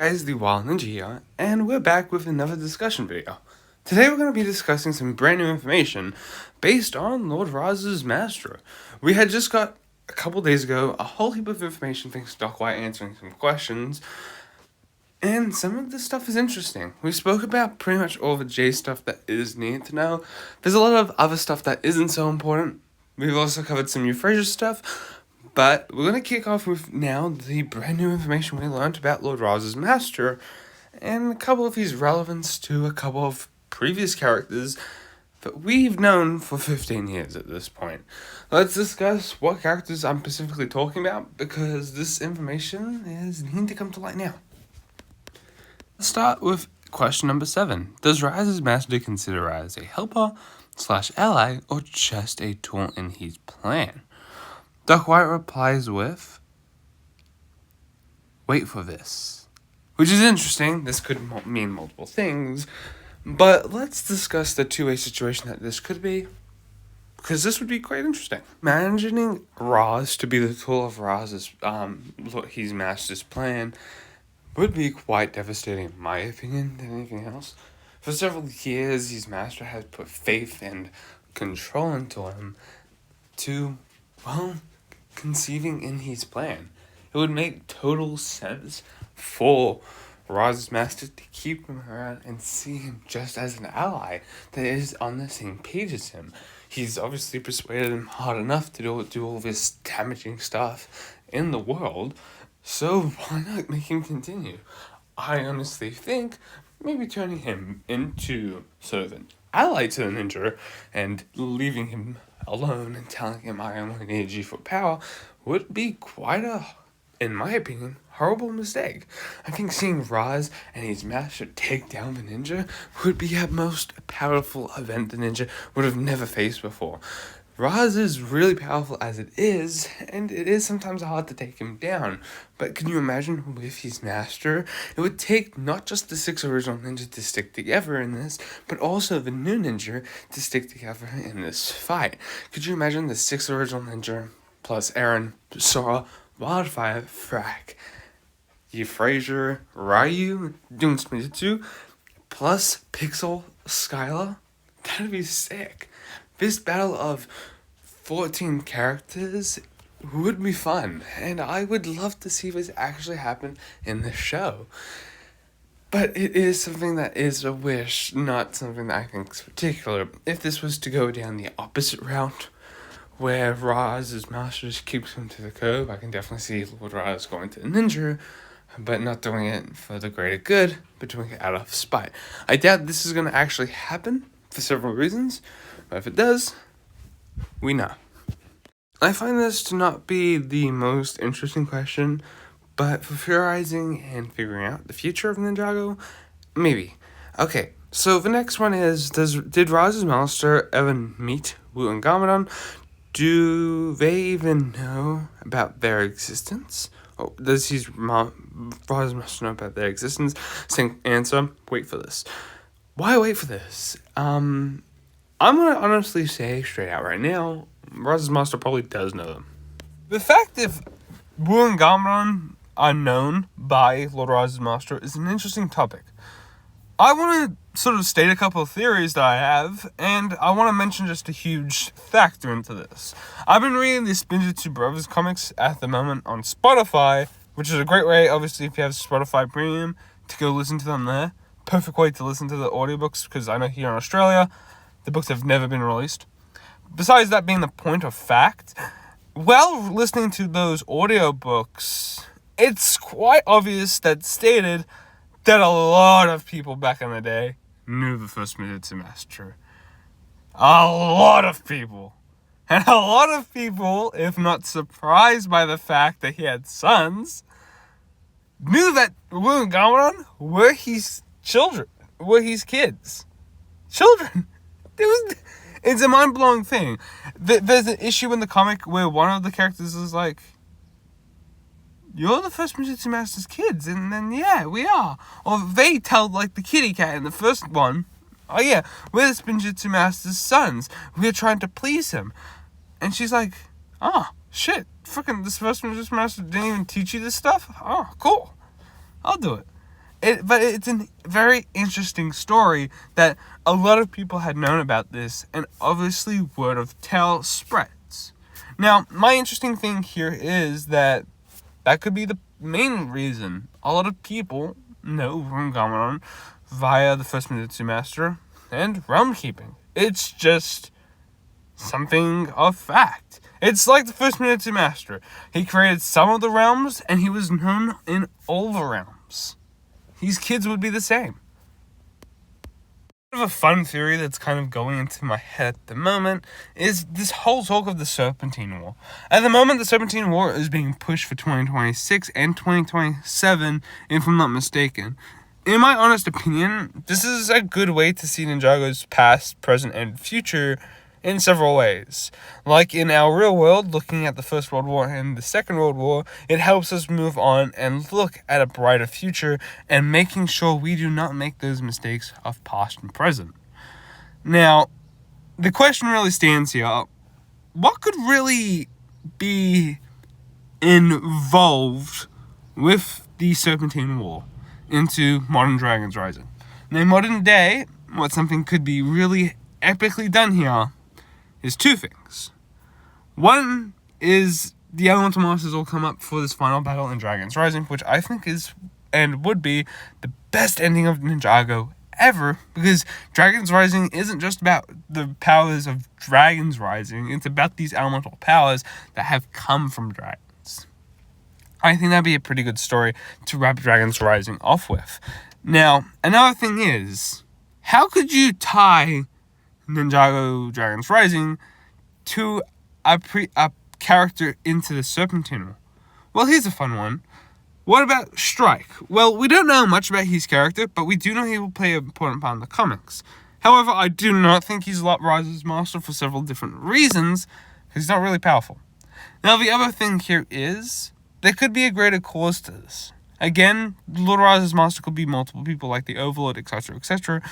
Guys, the Wild Ninja here, and we're back with another discussion video. Today we're going to be discussing some brand new information based on Lord Raz's Master. We had just got, a couple days ago, a whole heap of information thanks to Doc White answering some questions, and some of this stuff is interesting. We spoke about pretty much all the J stuff that is needed to know. There's a lot of other stuff that isn't so important. We've also covered some Euphrasia stuff. But we're going to kick off with now the brand new information we learned about Lord Raz's Master and a couple of his relevance to a couple of previous characters that we've known for 15 years at this point. Let's discuss what characters I'm specifically talking about because this information is needing to come to light now. Let's start with question number 7. Does Raz's Master consider Raz a helper/ally or just a tool in his plan? Doc White replies with, wait for this. Which is interesting. This could mean multiple things. But let's discuss the two-way situation that this could be. Because this would be quite interesting. Imagining Raz to be the tool of Raz's, his master's plan would be quite devastating in my opinion than anything else. For several years, his master has put faith and control into him to, conceiving in his plan. It would make total sense for Raz's Master to keep him around and see him just as an ally that is on the same page as him. He's obviously persuaded him hard enough to do all this damaging stuff in the world, so why not make him continue? I honestly think maybe turning him into sort of an ally to the ninja and leaving him alone and telling him I only need you for power would be quite a, in my opinion, horrible mistake. I think seeing Raz and his master take down the ninja would be at most a powerful event the ninja would have never faced before. Raz is really powerful as it is, and it is sometimes hard to take him down. But can you imagine with his master? It would take not just the 6 original ninjas to stick together in this, but also the new ninja to stick together in this fight. Could you imagine the 6 original ninja, plus Eren, Sora, Wildfire, Frack, Euphrasia, Ryu, doing Spinjitzu, plus Pixel, Skylar? That'd be sick. This battle of 14 characters would be fun, and I would love to see this actually happen in the show. But it is something that is a wish, not something that I think is particular. If this was to go down the opposite route, where Raz's master just keeps him to the curb, I can definitely see Lord Raz going to the ninja, but not doing it for the greater good, but doing it out of spite. I doubt this is going to actually happen for several reasons, but if it does, we know. I find this to not be the most interesting question, but for theorizing and figuring out the future of Ninjago, maybe. Okay, so the next one is, did Raz's master ever meet Wu and Gamadon? Do they even know about their existence? Or does Raz's master know about their existence? Same answer, wait for this. Why wait for this? I'm going to honestly say straight out right now, Raz's master probably does know them. The fact if Wu and Gamadon are known by Lord Raz's master is an interesting topic. I want to sort of state a couple of theories that I have, and I want to mention just a huge factor into this. I've been reading the Spinjitzu Brothers comics at the moment on Spotify, which is a great way, obviously, if you have Spotify Premium, to go listen to them there. Perfect way to listen to the audiobooks, because I know here in Australia, the books have never been released. Besides that being the point of fact, while listening to those audiobooks, it's quite obvious that stated that a lot of people back in the day knew the first Spinjitzu Master. A lot of people. And a lot of people, if not surprised by the fact that he had sons, knew that Wu and Gamadon were his children, were his kids. Children. It's a mind-blowing thing. There's an issue in the comic where one of the characters is like, you're the first Spinjitzu Master's kids, and then, yeah, we are. Or they tell, like, the kitty cat in the first one, oh yeah, we're the Spinjitzu Master's sons. We're trying to please him. And she's like, oh, Shit, freaking this first Ninja Master didn't even teach you this stuff? Oh, cool. I'll do it. But it's a very interesting story that a lot of people had known about this, and obviously word of tale spreads. Now, my interesting thing here is that could be the main reason a lot of people know Rungamadon via the first Minitsu Master and realm keeping. It's just something of fact. It's like the first Minitsu Master. He created some of the realms, and he was known in all the realms. These kids would be the same. A fun theory that's kind of going into my head at the moment is this whole talk of the Serpentine War. At the moment, the Serpentine War is being pushed for 2026 and 2027, if I'm not mistaken. In my honest opinion, this is a good way to see Ninjago's past, present, and future in several ways. Like in our real world, looking at the First World War and the Second World War, it helps us move on and look at a brighter future and making sure we do not make those mistakes of past and present. Now, the question really stands here. What could really be involved with the Serpentine War into modern Dragons Rising? Now, in modern day, what something could be really epically done here is two things. One is the Elemental Masters all come up for this final battle in Dragons Rising, which I think is and would be the best ending of Ninjago ever, because Dragons Rising isn't just about the powers of Dragons Rising, it's about these elemental powers that have come from dragons. I think that'd be a pretty good story to wrap Dragons Rising off with. Now, another thing is, how could you tie Ninjago Dragons Rising to a character into the Serpentine War? Well, here's a fun one. What about Strike? Well, we don't know much about his character, but we do know he will play an important part in the comics. However, I do not think he's Lord Rise's master for several different reasons, because he's not really powerful. Now, the other thing here is, there could be a greater cause to this. Again, Lord Rise's master could be multiple people like the Overlord, etc., etc.,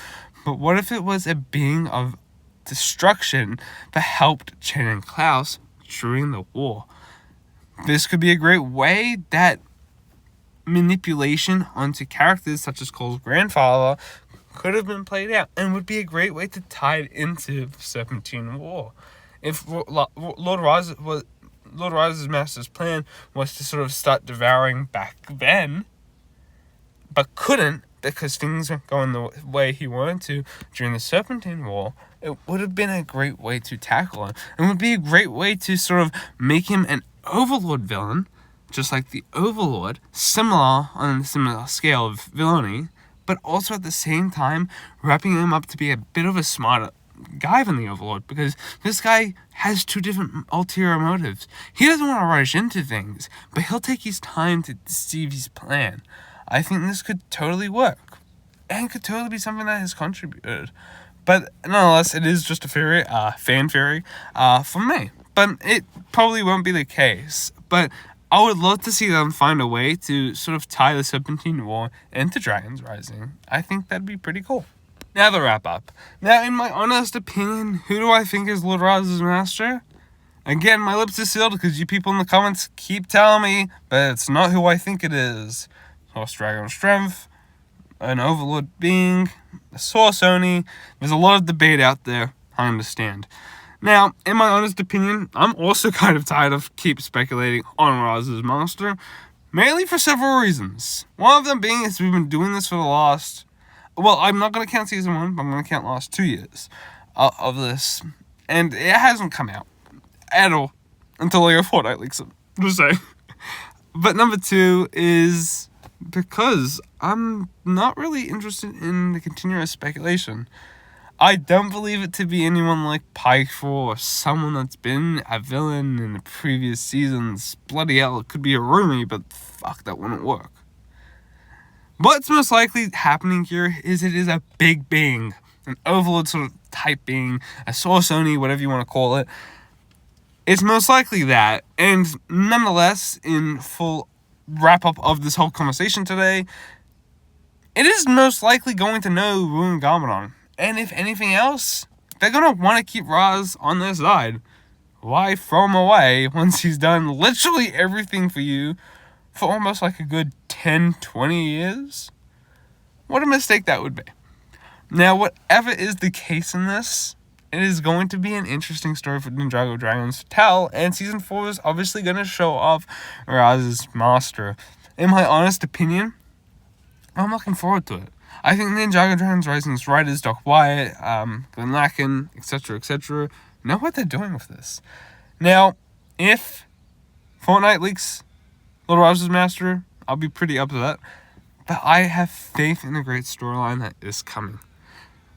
but what if it was a being of destruction that helped Chen and Klaus during the war? This could be a great way that manipulation onto characters such as Cole's grandfather could have been played out, and would be a great way to tie it into the Serpentine War. If Lord Rise's master's plan was to sort of start devouring back then, but couldn't because things weren't going the way he wanted to during the Serpentine War, it would have been a great way to tackle him, and would be a great way to sort of make him an Overlord villain, just like the Overlord, similar on a similar scale of villainy, but also at the same time wrapping him up to be a bit of a smarter guy than the Overlord, because this guy has two different ulterior motives. He doesn't want to rush into things, but he'll take his time to deceive his plan. I think this could totally work, and could totally be something that has contributed. But nonetheless, it is just a theory, fan theory, for me. But it probably won't be the case. But I would love to see them find a way to sort of tie the Serpentine War into Dragons Rising. I think that'd be pretty cool. Now the wrap up. Now, in my honest opinion, who do I think is Lord Rise's master? Again, my lips are sealed because you people in the comments keep telling me, but it's not who I think it is. Source Dragon Strength, an Overlord being, a Source Oni. There's a lot of debate out there, I understand. Now, in my honest opinion, I'm also kind of tired of keep speculating on Rise's master, mainly for several reasons. One of them being is we've been doing this for the last, well, I'm not going to count season 1, but I'm going to count the last 2 years of this, and it hasn't come out at all until like a fortnight leaks it, just saying. But number 2 is because I'm not really interested in the continuous speculation. I don't believe it to be anyone like Pike or someone that's been a villain in the previous seasons. Bloody hell, it could be a Rumi, but fuck, that wouldn't work. What's most likely happening here is it is a big being, an Overlord sort of type being, a Source Oni, whatever you want to call it. It's most likely that, and nonetheless, in full wrap-up of this whole conversation today, it is most likely going to know Ruin Garmadon. And if anything else, they're going to want to keep Raz on their side. Why throw him away once he's done literally everything for you for almost like a good 10, 20 years? What a mistake that would be. Now, whatever is the case in this, it is going to be an interesting story for Ninjago Dragons to tell, and Season 4 is obviously going to show off Raz's master. In my honest opinion, I'm looking forward to it. I think Ninjago Dragons Rising's writers, Doc Wyatt, Glenn Lacken, etc., know what they're doing with this. Now, if Fortnite leaks Little Raz's master, I'll be pretty upset, but I have faith in the great storyline that is coming.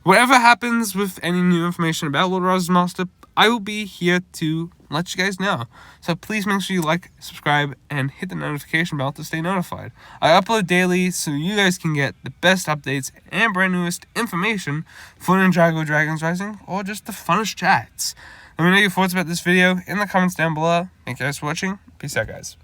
Whatever happens with any new information about Little Raz's master, I will be here to let you guys know. So please make sure you like, subscribe, and hit the notification bell to stay notified. I upload daily so you guys can get the best updates and brand newest information for Ninjago Dragons Rising, or just the funnest chats. Let me know your thoughts about this video in the comments down below. Thank you guys for watching. Peace out, guys.